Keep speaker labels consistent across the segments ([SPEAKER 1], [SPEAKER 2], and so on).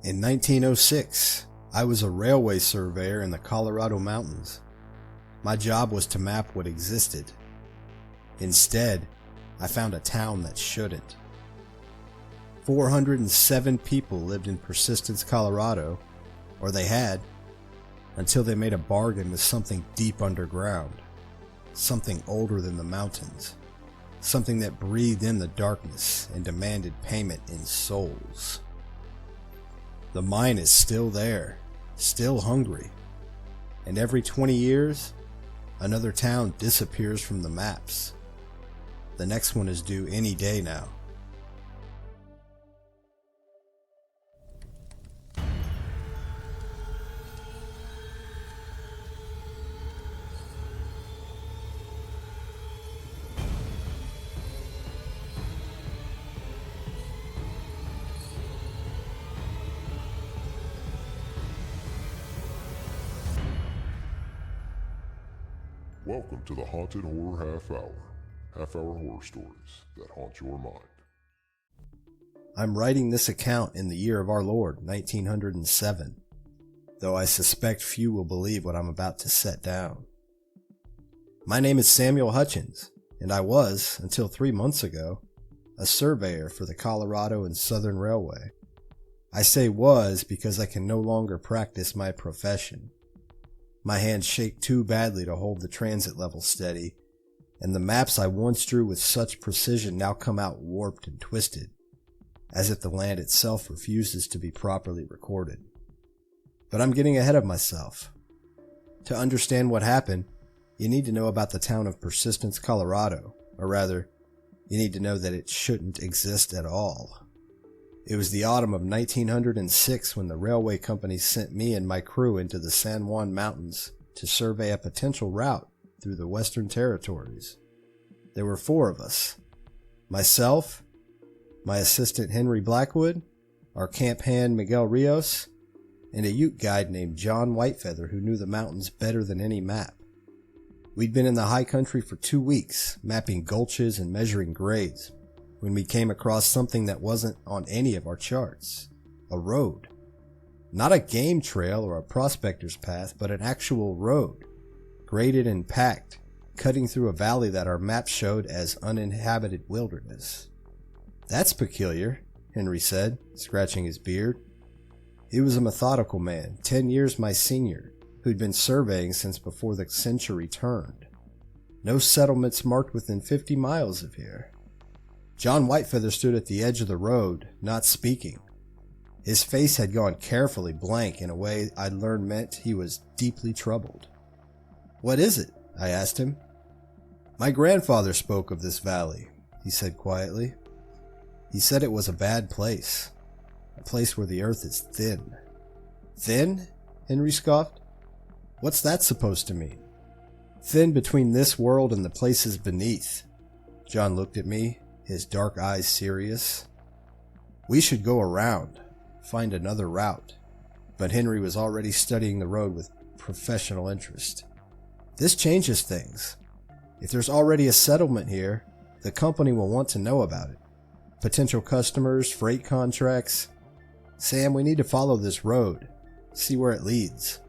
[SPEAKER 1] In 1906, I was a railway surveyor in the Colorado Mountains. My job was to map what existed. Instead, I found a town that shouldn't. 407 people lived in Persistence, Colorado, or they had, until they made a bargain with something deep underground, something older than the mountains, something that breathed in the darkness and demanded payment in souls. The mine is still there, still hungry, and every 20 years, another town disappears from the maps. The next one is due any day now.
[SPEAKER 2] Welcome to the Haunted Horror Half-Hour horror stories that haunt your mind.
[SPEAKER 1] I'm writing this account in the year of our Lord, 1907, though I suspect few will believe what I'm about to set down. My name is Samuel Hutchins, and I was, until 3 months ago, a surveyor for the Colorado and Southern Railway. I say was because I can no longer practice my profession. My hands shake too badly to hold the transit level steady, and the maps I once drew with such precision now come out warped and twisted, as if the land itself refuses to be properly recorded. But I'm getting ahead of myself. To understand what happened, you need to know about the town of Persistence, Colorado, or rather, you need to know that it shouldn't exist at all. It was the autumn of 1906 when the railway company sent me and my crew into the San Juan Mountains to survey a potential route through the Western Territories. There were 4 of us. Myself, my assistant Henry Blackwood, our camp hand Miguel Rios, and a Ute guide named John Whitefeather who knew the mountains better than any map. We'd been in the high country for 2 weeks, mapping gulches and measuring grades, when we came across something that wasn't on any of our charts. A road. Not a game trail or a prospector's path, but an actual road, graded and packed, cutting through a valley that our map showed as uninhabited wilderness. "That's peculiar," Henry said, scratching his beard. He was a methodical man, 10 years my senior, who'd been surveying since before the century turned. No settlements marked within 50 miles of here. John Whitefeather stood at the edge of the road, not speaking. His face had gone carefully blank in a way I'd learned meant he was deeply troubled. "What is it?" I asked him. "My grandfather spoke of this valley," he said quietly. "He said it was a bad place, a place where the earth is thin." "Thin?" Henry scoffed. "What's that supposed to mean?" "Thin between this world and the places beneath." John looked at me, his dark eyes serious. "We should go around, find another route." But Henry was already studying the road with professional interest. "This changes things. If there's already a settlement here, the company will want to know about it. Potential customers, freight contracts. Sam, we need to follow this road, see where it leads."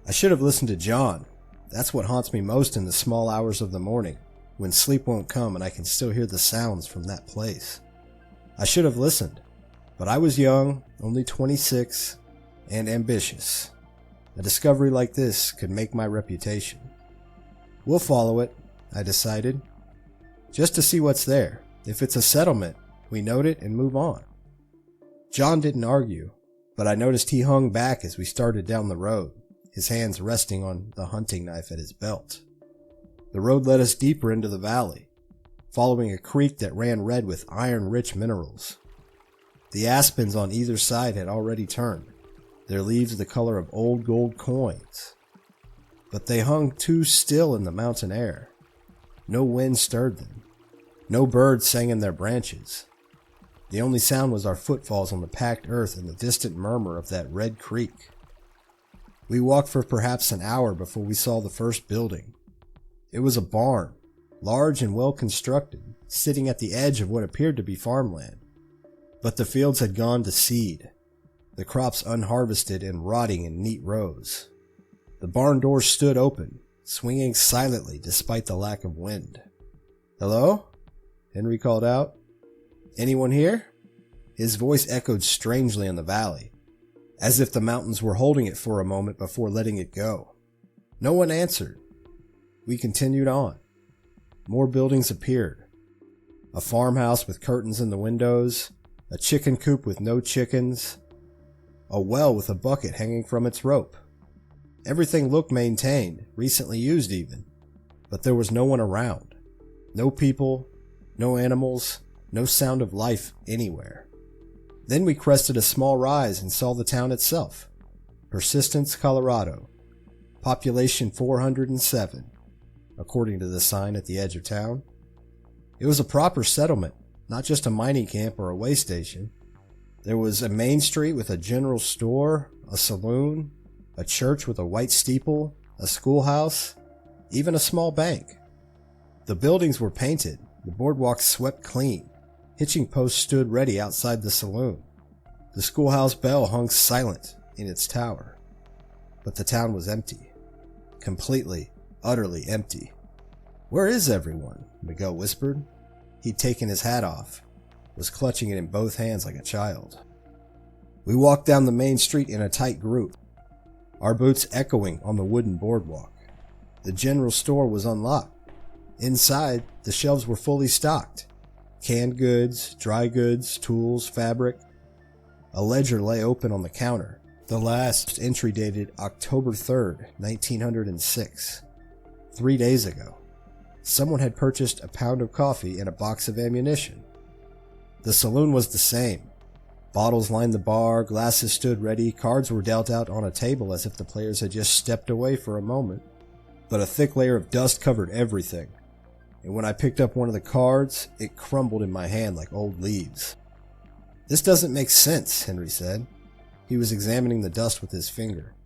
[SPEAKER 1] I should have listened to John. That's what haunts me most in the small hours of the morning, when sleep won't come and I can still hear the sounds from that place. I should have listened, but I was young, only 26, and ambitious. A discovery like this could make my reputation. "We'll follow it," I decided, "just to see what's there. If it's a settlement, we note it and move on." John didn't argue, but I noticed he hung back as we started down the road, his hands resting on the hunting knife at his belt. The road led us deeper into the valley, following a creek that ran red with iron-rich minerals. The aspens on either side had already turned, their leaves the color of old gold coins. But they hung too still in the mountain air. No wind stirred them. No birds sang in their branches. The only sound was our footfalls on the packed earth and the distant murmur of that red creek. We walked for perhaps an hour before we saw the first building. It was a barn, large and well constructed, sitting at the edge of what appeared to be farmland. But the fields had gone to seed. the crops unharvested and rotting in neat rows. The barn door stood open, swinging silently despite the lack of wind. "Hello?" Henry called out. "Anyone here?" His voice echoed strangely in the valley, as if the mountains were holding it for a moment before letting it go. No one answered. We continued on. More buildings appeared. A farmhouse with curtains in the windows, a chicken coop with no chickens, a well with a bucket hanging from its rope. Everything looked maintained, recently used even, but there was no one around. No people, no animals, no sound of life anywhere. Then we crested a small rise and saw the town itself. Persistence, Colorado. Population 407, according to the sign at the edge of town. It was a proper settlement, not just a mining camp or a way station. There was a main street with a general store, a saloon, a church with a white steeple, a schoolhouse, even a small bank. The buildings were painted, the boardwalks swept clean. Hitching posts stood ready outside the saloon. The schoolhouse bell hung silent in its tower. But the town was empty. Completely, utterly empty. "Where is everyone?" Miguel whispered. He'd taken his hat off, was clutching it in both hands like a child. We walked down the main street in a tight group, our boots echoing on the wooden boardwalk. The general store was unlocked. Inside, the shelves were fully stocked. Canned goods, dry goods, tools, fabric. A ledger lay open on the counter. The last entry dated October 3rd, 1906. 3 days ago. Someone had purchased a pound of coffee and a box of ammunition. The saloon was the same. Bottles lined the bar, glasses stood ready, cards were dealt out on a table as if the players had just stepped away for a moment. But a thick layer of dust covered everything, and when I picked up one of the cards, it crumbled in my hand like old leaves. "This doesn't make sense," Henry said. He was examining the dust with his finger.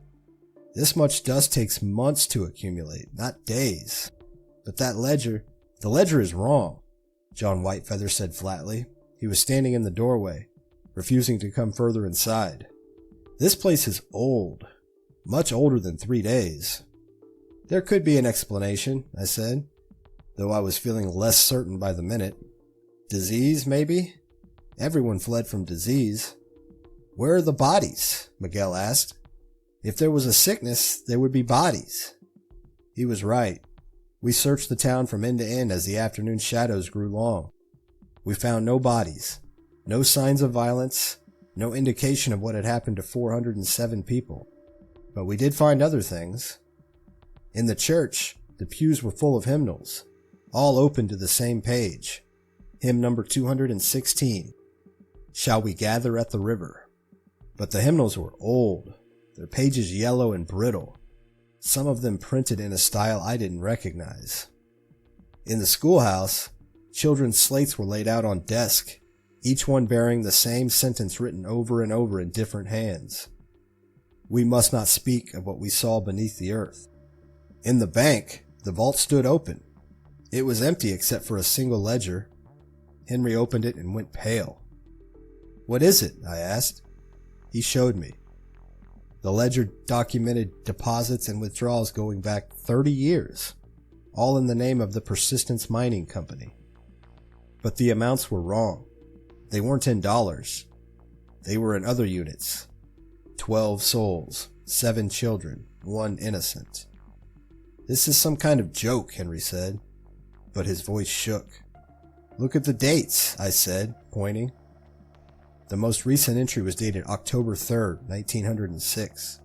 [SPEAKER 1] "This much dust takes months to accumulate, not days. But that ledger, the ledger is wrong," John Whitefeather said flatly. He was standing in the doorway, refusing to come further inside. "This place is old, much older than 3 days. "There could be an explanation," I said, though I was feeling less certain by the minute. "Disease, maybe? Everyone fled from disease." "Where are the bodies?" Miguel asked. "If there was a sickness, there would be bodies." He was right. We searched the town from end to end as the afternoon shadows grew long. We found no bodies, no signs of violence, no indication of what had happened to 407 people. But we did find other things. In the church, the pews were full of hymnals, all open to the same page. Hymn number 216, "Shall We Gather at the River?" But the hymnals were old, their pages yellow and brittle, some of them printed in a style I didn't recognize. In the schoolhouse, children's slates were laid out on desk, each one bearing the same sentence written over and over in different hands. "We must not speak of what we saw beneath the earth." In the bank, the vault stood open. It was empty except for a single ledger. Henry opened it and went pale. "What is it?" I asked. He showed me. The ledger documented deposits and withdrawals going back 30 years, all in the name of the Persistence Mining Company. But the amounts were wrong. They weren't in dollars. They were in other units. 12 souls, 7 children, 1 innocent. "This is some kind of joke," Henry said, but his voice shook. "Look at the dates," I said, pointing. The most recent entry was dated October 3rd, 1906.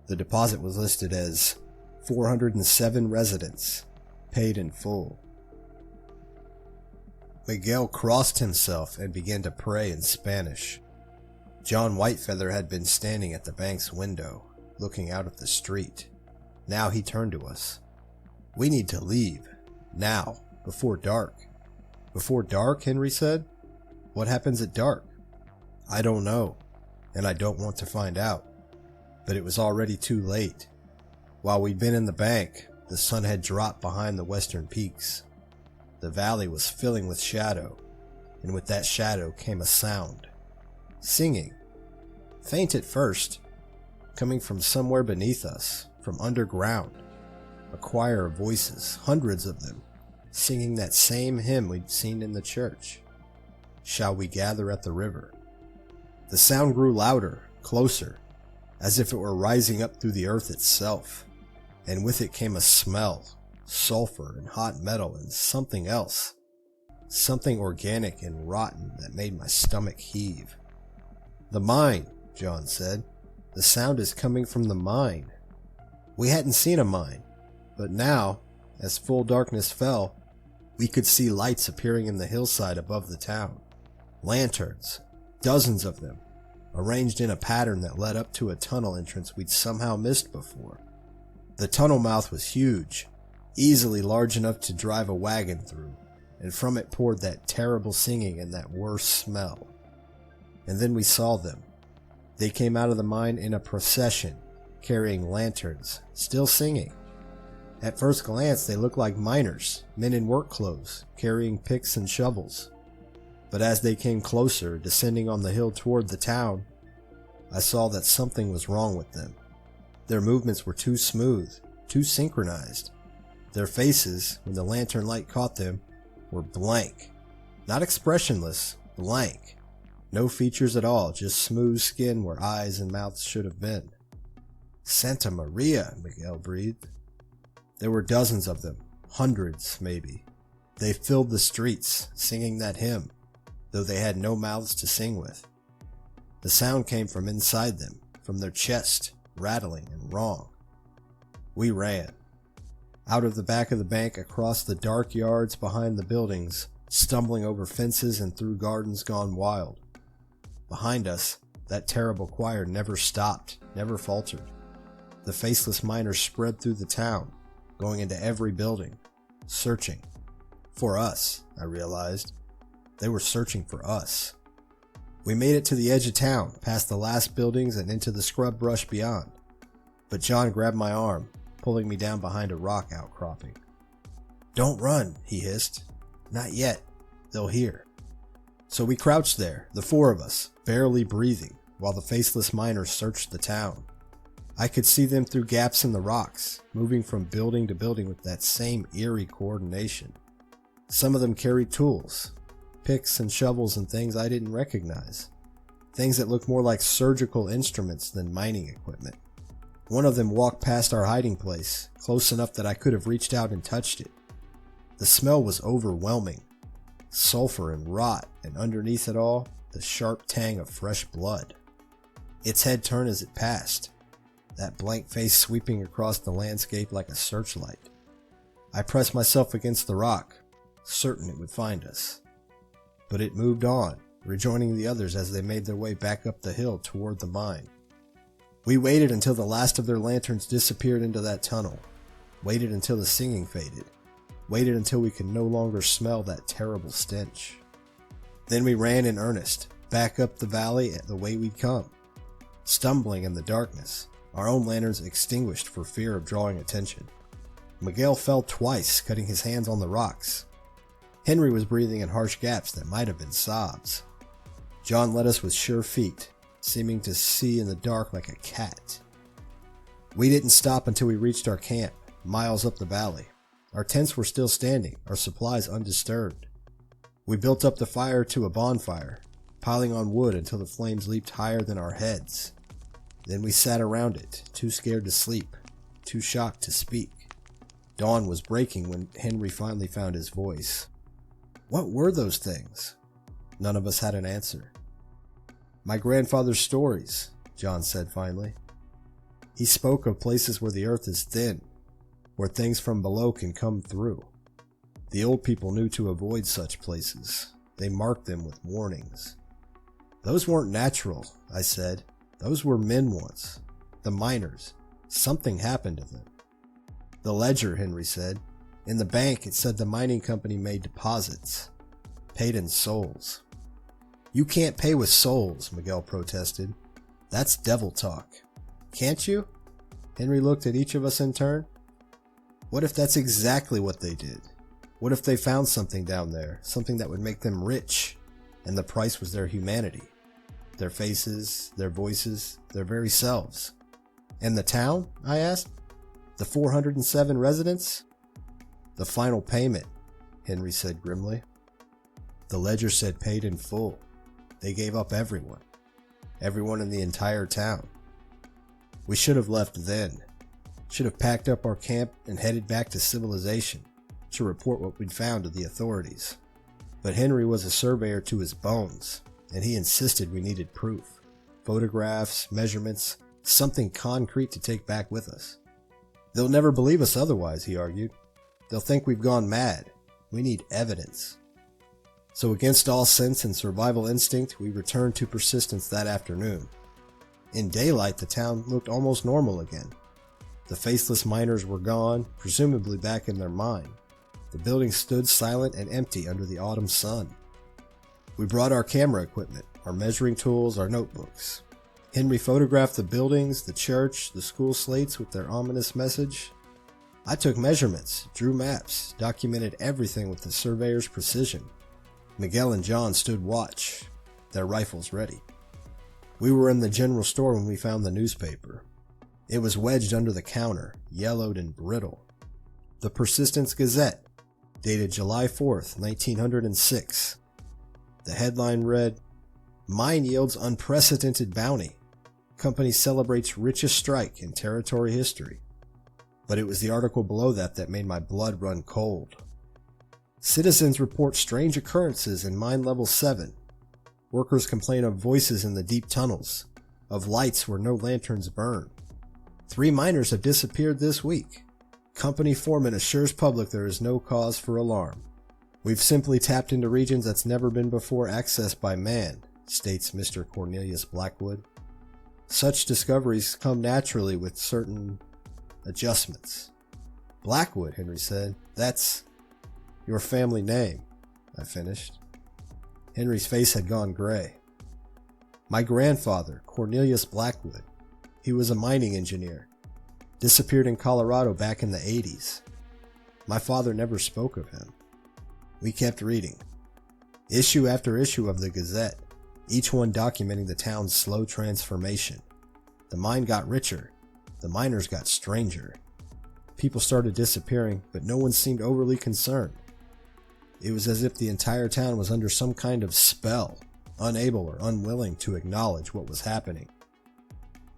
[SPEAKER 1] The deposit was listed as 407 residents, paid in full. Miguel crossed himself and began to pray in Spanish. John Whitefeather had been standing at the bank's window, looking out at the street. Now he turned to us. "We need to leave. Now, before dark." "Before dark?" Henry said. "What happens at dark?" "I don't know, and I don't want to find out." But it was already too late. While we'd been in the bank, the sun had dropped behind the western peaks. The valley was filling with shadow, and with that shadow came a sound. Singing. faint at first, coming from somewhere beneath us, from underground. A choir of voices, hundreds of them, singing that same hymn we'd seen in the church. Shall we gather at the river? The sound grew louder, closer, as if it were rising up through the earth itself, and with it came a smell, sulfur and hot metal and something else, something organic and rotten that made my stomach heave. The mine, John said. The sound is coming from the mine. We hadn't seen a mine, but now, as full darkness fell, we could see lights appearing in the hillside above the town. Lanterns, dozens of them, arranged in a pattern that led up to a tunnel entrance we'd somehow missed before. The tunnel mouth was huge, easily large enough to drive a wagon through, and from it poured that terrible singing and that worse smell. And then we saw them. They came out of the mine in a procession, carrying lanterns, still singing. At first glance, they looked like miners, men in work clothes, carrying picks and shovels. But as they came closer, descending on the hill toward the town, I saw that something was wrong with them. Their movements were too smooth, too synchronized. Their faces, when the lantern light caught them, were blank. Not expressionless, blank. No features at all, just smooth skin where eyes and mouths should have been. Santa Maria, Miguel breathed. There were dozens of them, hundreds maybe. They filled the streets, singing that hymn, though they had no mouths to sing with. The sound came from inside them, from their chest, rattling and wrong. We ran. Out of the back of the bank, across the dark yards behind the buildings, stumbling over fences and through gardens gone wild. Behind us, that terrible choir never stopped, never faltered. The faceless miners spread through the town, going into every building, searching. For us, I realized. They were searching for us. We made it to the edge of town, past the last buildings and into the scrub brush beyond. But John grabbed my arm, pulling me down behind a rock outcropping. "Don't run," he hissed. "Not yet. They'll hear." So we crouched there, the four of us, barely breathing, while the faceless miners searched the town. I could see them through gaps in the rocks, moving from building to building with that same eerie coordination. Some of them carried tools, picks and shovels and things I didn't recognize. Things that looked more like surgical instruments than mining equipment. One of them walked past our hiding place, close enough that I could have reached out and touched it. The smell was overwhelming. Sulfur and rot, and underneath it all, the sharp tang of fresh blood. Its head turned as it passed, that blank face sweeping across the landscape like a searchlight. I pressed myself against the rock, certain it would find us. But it moved on, rejoining the others as they made their way back up the hill toward the mine. We waited until the last of their lanterns disappeared into that tunnel, waited until the singing faded, waited until we could no longer smell that terrible stench. Then we ran in earnest, back up the valley the way we'd come, stumbling in the darkness, our own lanterns extinguished for fear of drawing attention. Miguel fell twice, cutting his hands on the rocks. Henry was breathing in harsh gaps that might have been sobs. John led us with sure feet, seeming to see in the dark like a cat. We didn't stop until we reached our camp, miles up the valley. Our tents were still standing, our supplies undisturbed. We built up the fire to a bonfire, piling on wood until the flames leaped higher than our heads. Then we sat around it, too scared to sleep, too shocked to speak. Dawn was breaking when Henry finally found his voice. What were those things? None of us had an answer. My grandfather's stories, John said finally. He spoke of places where the earth is thin, where things from below can come through. The old people knew to avoid such places. They marked them with warnings. Those weren't natural, I said. Those were men once. The miners. Something happened to them. The ledger, Henry said. In the bank, it said the mining company made deposits. Paid in souls. You can't pay with souls, Miguel protested. That's devil talk. Can't you? Henry looked at each of us in turn. What if that's exactly what they did? What if they found something down there, something that would make them rich, and the price was their humanity? Their faces, their voices, their very selves. And the town? I asked. The 407 residents? The final payment, Henry said grimly. The ledger said paid in full. They gave up everyone. Everyone in the entire town. We should have left then. Should have packed up our camp and headed back to civilization to report what we'd found to the authorities. But Henry was a surveyor to his bones, and he insisted we needed proof. Photographs, measurements, something concrete to take back with us. They'll never believe us otherwise, he argued. They'll think we've gone mad. We need evidence. So against all sense and survival instinct, we returned to Persistence that afternoon. In daylight, the town looked almost normal again. The faceless miners were gone, presumably back in their mine. The building stood silent and empty under the autumn sun. We brought our camera equipment, our measuring tools, our notebooks. Henry photographed the buildings, the church, the school slates with their ominous message. I took measurements, drew maps, documented everything with the surveyor's precision. Miguel and John stood watch, their rifles ready. We were in the general store when we found the newspaper. It was wedged under the counter, yellowed and brittle. The Persistence Gazette, dated July 4th, 1906. The headline read, "Mine yields unprecedented bounty. Company celebrates richest strike in territory history." But it was the article below that made my blood run cold. Citizens report strange occurrences in mine level 7. Workers complain of voices in the deep tunnels, of lights where no lanterns burn. 3 miners have disappeared this week. Company foreman assures public there is no cause for alarm. We've simply tapped into regions that's never been before accessed by man, states Mr. Cornelius Blackwood. Such discoveries come naturally with certain adjustments. Blackwood, Henry said. That's your family name, I finished. Henry's face had gone gray. My grandfather, Cornelius Blackwood, he was a mining engineer. Disappeared in Colorado back in the 80s. My father never spoke of him. We kept reading. Issue after issue of the Gazette, each one documenting the town's slow transformation. The mine got richer. The miners got stranger. People started disappearing, but no one seemed overly concerned. It was as if the entire town was under some kind of spell, unable or unwilling to acknowledge what was happening.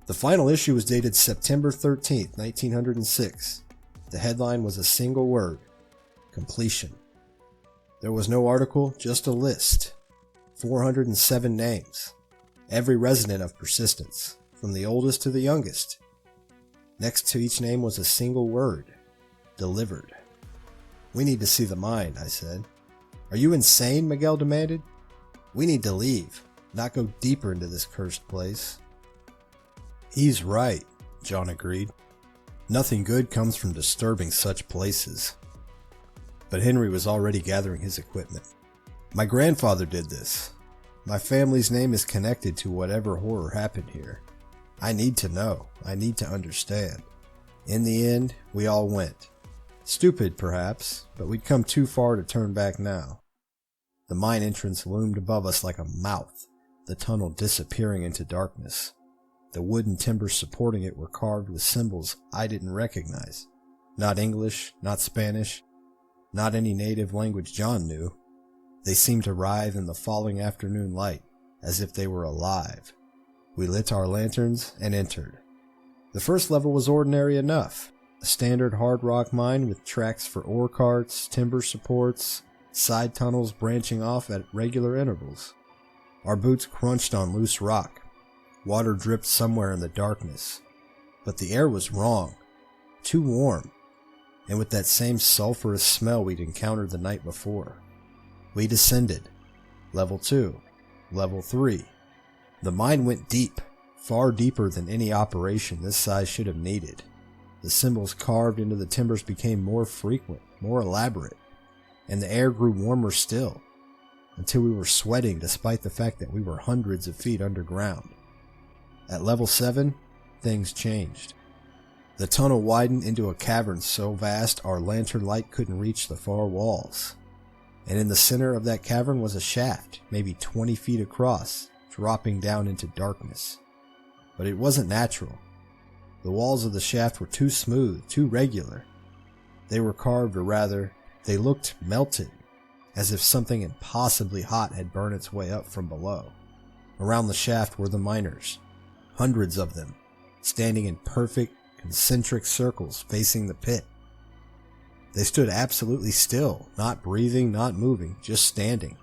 [SPEAKER 1] The final issue was dated September 13th, 1906. The headline was a single word: completion. There was no article, just a list. 407 names. Every resident of Persistence, from the oldest to the youngest. Next to each name was a single word: delivered. We need to see the mine, I said. Are you insane? Miguel demanded. We need to leave, not go deeper into this cursed place. He's right, John agreed. Nothing good comes from disturbing such places. But Henry was already gathering his equipment. My grandfather did this. My family's name is connected to whatever horror happened here. I need to know. I need to understand. In the end, we all went. Stupid, perhaps, but we'd come too far to turn back now. The mine entrance loomed above us like a mouth, the tunnel disappearing into darkness. The wooden timbers supporting it were carved with symbols I didn't recognize. Not English, not Spanish, not any native language John knew. They seemed to writhe in the falling afternoon light, as if they were alive. We lit our lanterns and entered. The first level was ordinary enough. A standard hard rock mine with tracks for ore carts, timber supports, side tunnels branching off at regular intervals. Our boots crunched on loose rock. Water dripped somewhere in the darkness. But the air was wrong. Too warm. And with that same sulfurous smell we'd encountered the night before. We descended. Level 2. Level 3. The mine went deep. Far deeper than any operation this size should have needed. The symbols carved into the timbers became more frequent, more elaborate. And the air grew warmer still. Until we were sweating despite the fact that we were hundreds of feet underground. At level 7, things changed. The tunnel widened into a cavern so vast our lantern light couldn't reach the far walls. And in the center of that cavern was a shaft, maybe 20 feet across, dropping down into darkness. But it wasn't natural. The walls of the shaft were too smooth, too regular. They were carved, or rather, they looked melted, as if something impossibly hot had burned its way up from below. Around the shaft were the miners, hundreds of them, standing in perfect, concentric circles facing the pit. They stood absolutely still, not breathing, not moving, just standing,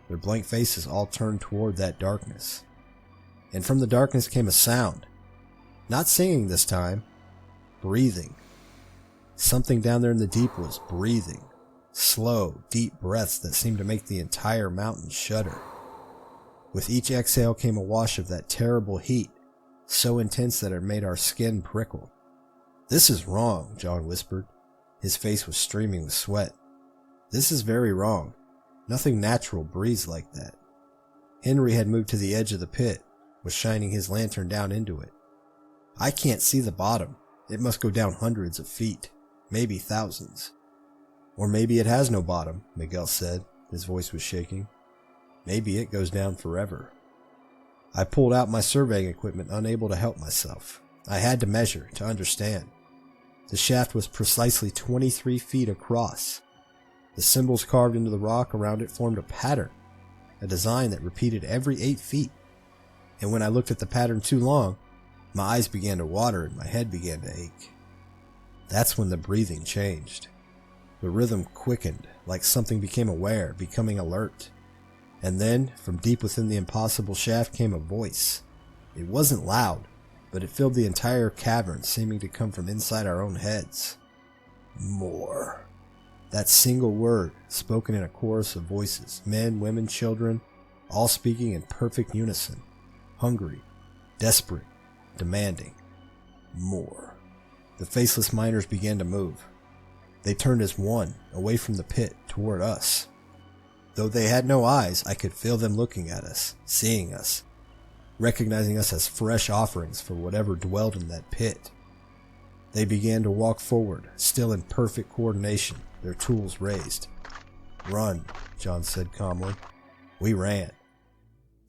[SPEAKER 1] their blank faces all turned toward that darkness. And from the darkness came a sound. Not singing this time, breathing. Something down there in the deep was breathing. Slow, deep breaths that seemed to make the entire mountain shudder. With each exhale came a wash of that terrible heat, so intense that it made our skin prickle. "This is wrong," John whispered. His face was streaming with sweat. "This is very wrong. Nothing natural breathes like that." Henry had moved to the edge of the pit, was shining his lantern down into it. "I can't see the bottom. It must go down hundreds of feet, maybe thousands." "Or maybe it has no bottom," Miguel said. His voice was shaking. "Maybe it goes down forever." I pulled out my surveying equipment, unable to help myself. I had to measure, to understand. The shaft was precisely 23 feet across. The symbols carved into the rock around it formed a pattern, a design that repeated every 8 feet. And when I looked at the pattern too long, my eyes began to water and my head began to ache. That's when the breathing changed. The rhythm quickened, like something became aware, becoming alert. And then, from deep within the impossible shaft came a voice. It wasn't loud, but it filled the entire cavern, seeming to come from inside our own heads. More. That single word, spoken in a chorus of voices, men, women, children, all speaking in perfect unison. Hungry, desperate, demanding. More. The faceless miners began to move. They turned as one, away from the pit, toward us. Though they had no eyes, I could feel them looking at us, seeing us, recognizing us as fresh offerings for whatever dwelled in that pit. They began to walk forward, still in perfect coordination, their tools raised. "Run," John said calmly. We ran.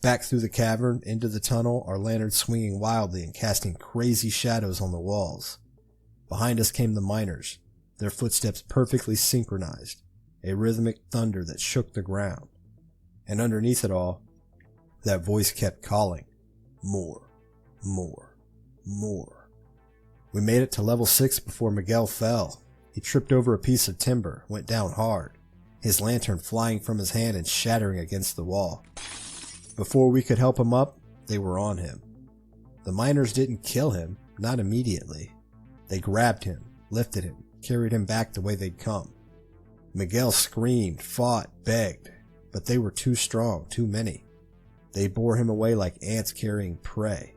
[SPEAKER 1] Back through the cavern, into the tunnel, our lanterns swinging wildly and casting crazy shadows on the walls. Behind us came the miners, their footsteps perfectly synchronized, a rhythmic thunder that shook the ground. And underneath it all, that voice kept calling. More, more, more. We made it to level 6 before Miguel fell. He tripped over a piece of timber, went down hard, his lantern flying from his hand and shattering against the wall. Before we could help him up, they were on him. The miners didn't kill him, not immediately. They grabbed him, lifted him, carried him back the way they'd come. Miguel screamed, fought, begged, but they were too strong, too many. They bore him away like ants carrying prey,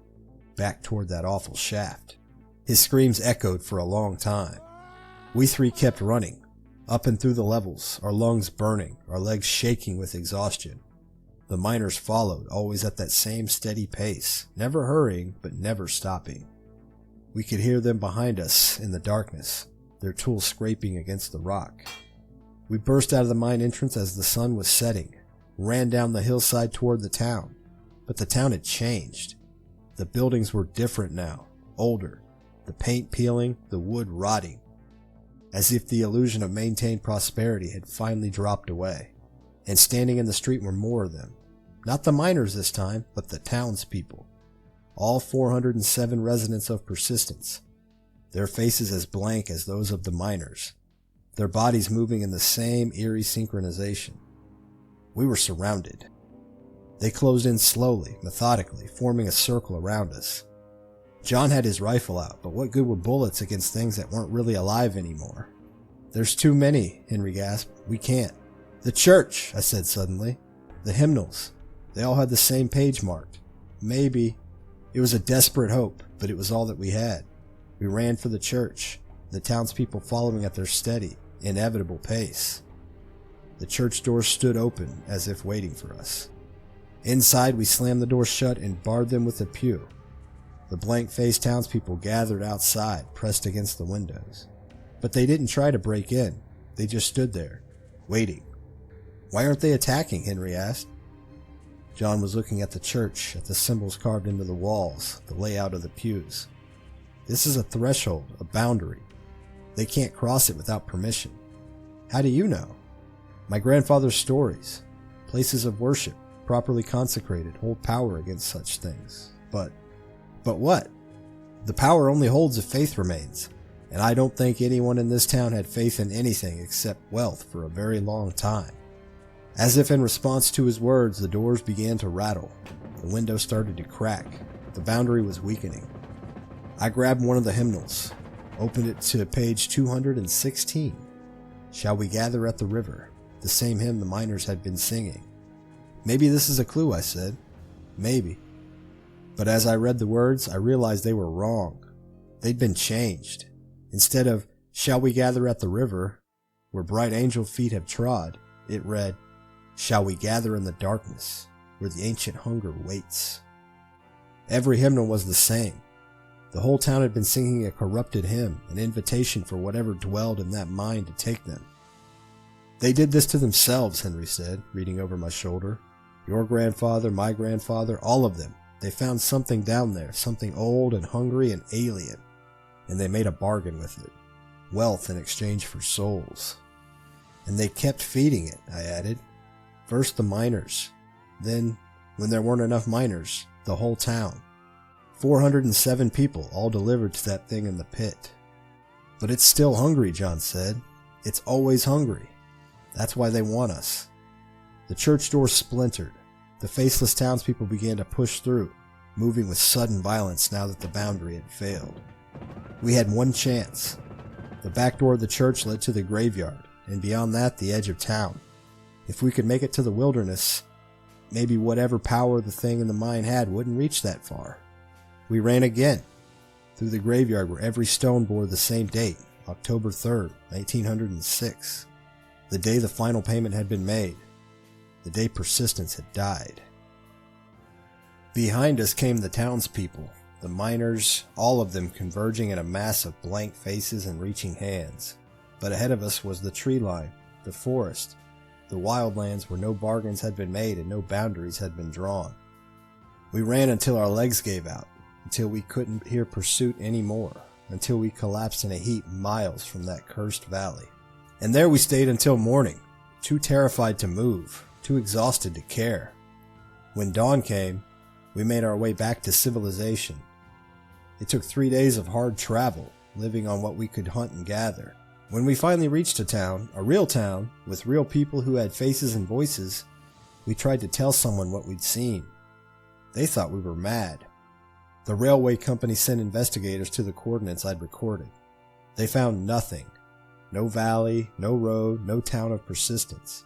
[SPEAKER 1] back toward that awful shaft. His screams echoed for a long time. We three kept running, up and through the levels, our lungs burning, our legs shaking with exhaustion. The miners followed, always at that same steady pace, never hurrying, but never stopping. We could hear them behind us in the darkness, their tools scraping against the rock. We burst out of the mine entrance as the sun was setting, ran down the hillside toward the town. But the town had changed. The buildings were different now, older, the paint peeling, the wood rotting, as if the illusion of maintained prosperity had finally dropped away. And standing in the street were more of them. Not the miners this time, but the townspeople. All 407 residents of Persistence. Their faces as blank as those of the miners. Their bodies moving in the same eerie synchronization. We were surrounded. They closed in slowly, methodically, forming a circle around us. John had his rifle out, but what good were bullets against things that weren't really alive anymore? "There's too many," Henry gasped. "We can't." "The church," I said suddenly. "The hymnals. They all had the same page marked. Maybe." It was a desperate hope, but it was all that we had. We ran for the church, the townspeople following at their steady, inevitable pace. The church doors stood open, as if waiting for us. Inside, we slammed the door shut and barred them with a pew. The blank-faced townspeople gathered outside, pressed against the windows. But they didn't try to break in. They just stood there, waiting. "Why aren't they attacking?" Henry asked. John was looking at the church, at the symbols carved into the walls, the layout of the pews. This is a threshold, a boundary. They can't cross it without permission. How do you know? My grandfather's stories. Places of worship, properly consecrated, hold power against such things. But what? The power only holds if faith remains. And I don't think anyone in this town had faith in anything except wealth for a very long time. As if in response to his words, the doors began to rattle. The window started to crack. The boundary was weakening. I grabbed one of the hymnals, opened it to page 216. Shall we gather at the river? The same hymn the miners had been singing. Maybe this is a clue, I said. Maybe. But as I read the words, I realized they were wrong. They'd been changed. Instead of, shall we gather at the river, where bright angel feet have trod, it read, shall we gather in the darkness, where the ancient hunger waits. Every hymnal was the same. The whole town had been singing a corrupted hymn, an invitation for whatever dwelled in that mind to take them. They did this to themselves, Henry said, reading over my shoulder. Your grandfather, my grandfather, all of them. They found something down there, something old and hungry and alien. And they made a bargain with it. Wealth in exchange for souls. And they kept feeding it, I added. First the miners. Then, when there weren't enough miners, the whole town. 407 people all delivered to that thing in the pit. But it's still hungry, John said. It's always hungry. That's why they want us. The church door splintered. The faceless townspeople began to push through, moving with sudden violence now that the boundary had failed. We had one chance. The back door of the church led to the graveyard, and beyond that, the edge of town. If we could make it to the wilderness, maybe whatever power the thing in the mine had wouldn't reach that far. We ran again, through the graveyard where every stone bore the same date, October 3rd, 1906. The day the final payment had been made. The day persistence had died. Behind us came the townspeople, the miners, all of them converging in a mass of blank faces and reaching hands. But ahead of us was the tree line, the forest, the wildlands where no bargains had been made and no boundaries had been drawn. We ran until our legs gave out, until we couldn't hear pursuit anymore, until we collapsed in a heap miles from that cursed valley. And there we stayed until morning, too terrified to move, too exhausted to care. When dawn came, we made our way back to civilization. It took 3 days of hard travel, living on what we could hunt and gather. When we finally reached a town, a real town, with real people who had faces and voices, we tried to tell someone what we'd seen. They thought we were mad. The railway company sent investigators to the coordinates I'd recorded. They found nothing. No valley, no road, no town of persistence.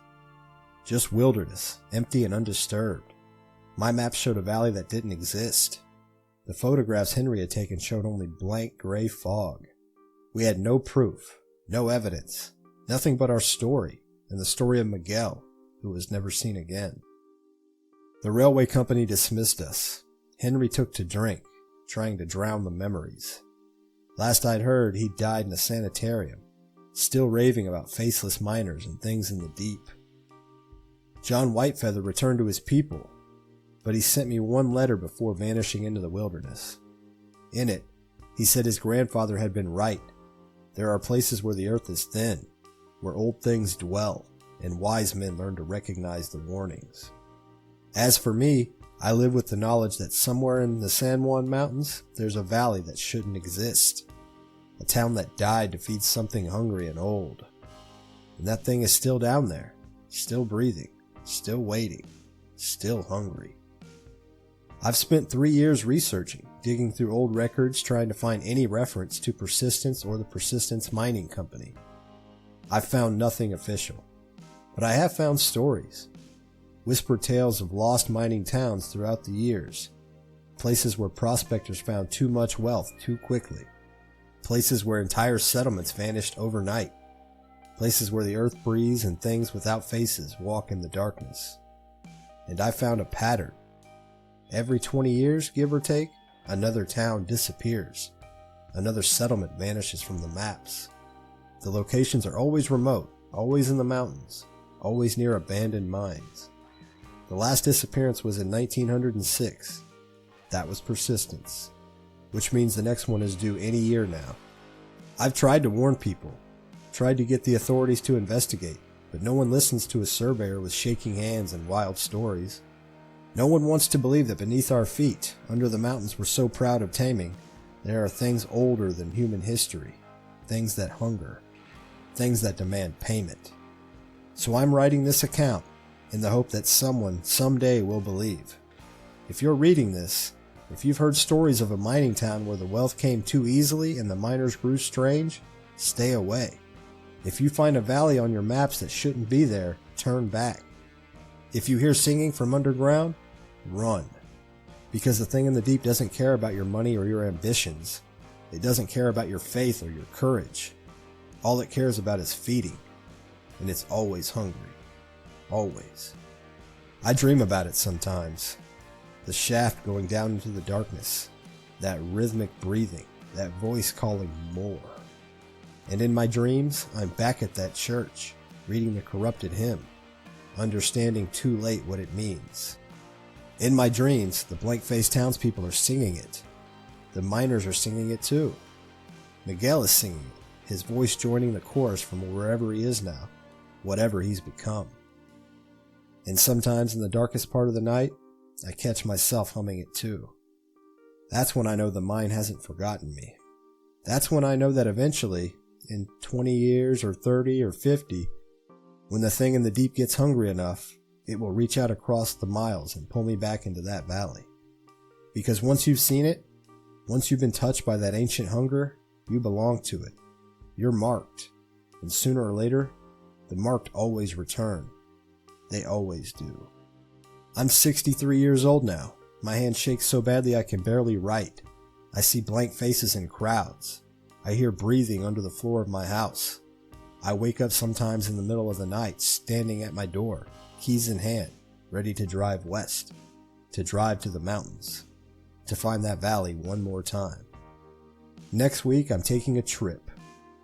[SPEAKER 1] Just wilderness, empty and undisturbed. My map showed a valley that didn't exist. The photographs Henry had taken showed only blank gray fog. We had no proof, no evidence, nothing but our story and the story of Miguel, who was never seen again. The railway company dismissed us. Henry took to drink, trying to drown the memories. Last I'd heard, he died in a sanitarium, still raving about faceless miners and things in the deep. John Whitefeather returned to his people, but he sent me one letter before vanishing into the wilderness. In it, he said his grandfather had been right. There are places where the earth is thin, where old things dwell, and wise men learn to recognize the warnings. As for me, I live with the knowledge that somewhere in the San Juan Mountains, there's a valley that shouldn't exist. A town that died to feed something hungry and old. And that thing is still down there, still breathing, still waiting, still hungry. I've spent 3 years researching, digging through old records, trying to find any reference to Persistence or the Persistence Mining Company. I've found nothing official, but I have found stories. Whispered tales of lost mining towns throughout the years. Places where prospectors found too much wealth too quickly. Places where entire settlements vanished overnight. Places where the earth breathes and things without faces walk in the darkness. And I found a pattern. Every 20 years, give or take, another town disappears. Another settlement vanishes from the maps. The locations are always remote, always in the mountains, always near abandoned mines. The last disappearance was in 1906. That was persistence, which means the next one is due any year now. I've tried to warn people, tried to get the authorities to investigate, but no one listens to a surveyor with shaking hands and wild stories. No one wants to believe that beneath our feet, under the mountains we're so proud of taming, there are things older than human history, things that hunger, things that demand payment. So I'm writing this account in the hope that someone someday will believe. If you're reading this, if you've heard stories of a mining town where the wealth came too easily and the miners grew strange, stay away. If you find a valley on your maps that shouldn't be there, turn back. If you hear singing from underground, run. Because the thing in the deep doesn't care about your money or your ambitions. It doesn't care about your faith or your courage. All it cares about is feeding. And it's always hungry. Always. I dream about it sometimes. The shaft going down into the darkness. That rhythmic breathing. That voice calling more. And in my dreams, I'm back at that church, reading the corrupted hymn, understanding too late what it means. In my dreams, the blank-faced townspeople are singing it. The miners are singing it too. Miguel is singing it, his voice joining the chorus from wherever he is now, whatever he's become. And sometimes in the darkest part of the night, I catch myself humming it too. That's when I know the mine hasn't forgotten me. That's when I know that eventually, in 20 years or 30 or 50, when the thing in the deep gets hungry enough, it will reach out across the miles and pull me back into that valley. Because once you've seen it, once you've been touched by that ancient hunger, you belong to it. You're marked. And sooner or later, the marked always return. They always do. I'm 63 years old now. My hand shakes so badly I can barely write. I see blank faces in crowds. I hear breathing under the floor of my house. I wake up sometimes in the middle of the night, standing at my door, keys in hand, ready to drive west, to drive to the mountains, to find that valley one more time. Next week, I'm taking a trip,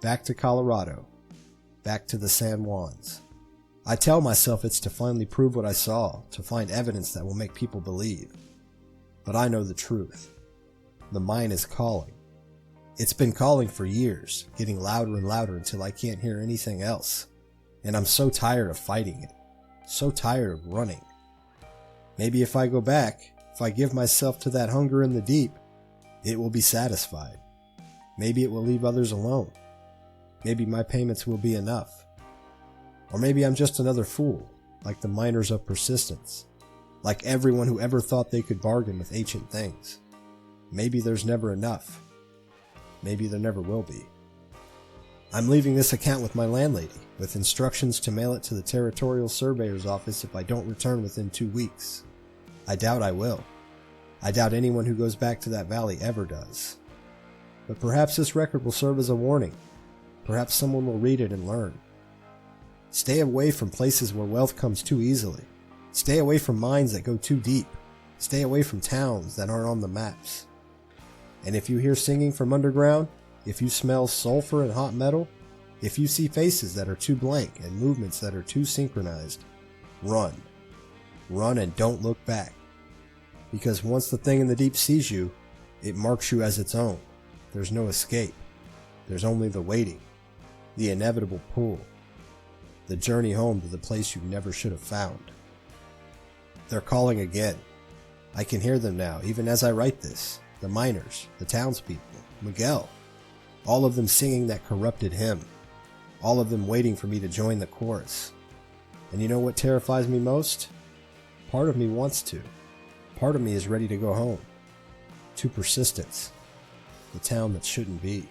[SPEAKER 1] back to Colorado, back to the San Juans. I tell myself it's to finally prove what I saw, to find evidence that will make people believe. But I know the truth. The mine is calling. It's been calling for years, getting louder and louder until I can't hear anything else. And I'm so tired of fighting it. So tired of running. Maybe if I go back, if I give myself to that hunger in the deep, it will be satisfied. Maybe it will leave others alone. Maybe my payments will be enough. Or maybe I'm just another fool, like the miners of persistence, like everyone who ever thought they could bargain with ancient things. Maybe there's never enough. Maybe there never will be. I'm leaving this account with my landlady, with instructions to mail it to the territorial surveyor's office if I don't return within 2 weeks. I doubt I will. I doubt anyone who goes back to that valley ever does. But perhaps this record will serve as a warning. Perhaps someone will read it and learn. Stay away from places where wealth comes too easily. Stay away from mines that go too deep. Stay away from towns that aren't on the maps. And if you hear singing from underground, if you smell sulfur and hot metal, if you see faces that are too blank and movements that are too synchronized, run. Run and don't look back. Because once the thing in the deep sees you, it marks you as its own. There's no escape. There's only the waiting, the inevitable pull, the journey home to the place you never should have found. They're calling again. I can hear them now, even as I write this. The miners, the townspeople, Miguel, all of them singing that corrupted hymn, all of them waiting for me to join the chorus. And you know what terrifies me most? Part of me wants to. Part of me is ready to go home. To persistence, the town that shouldn't be.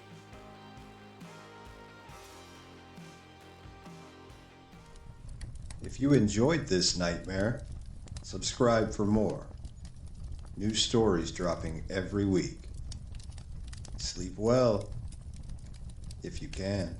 [SPEAKER 1] If you enjoyed this nightmare, subscribe for more. New stories dropping every week. Sleep well, if you can.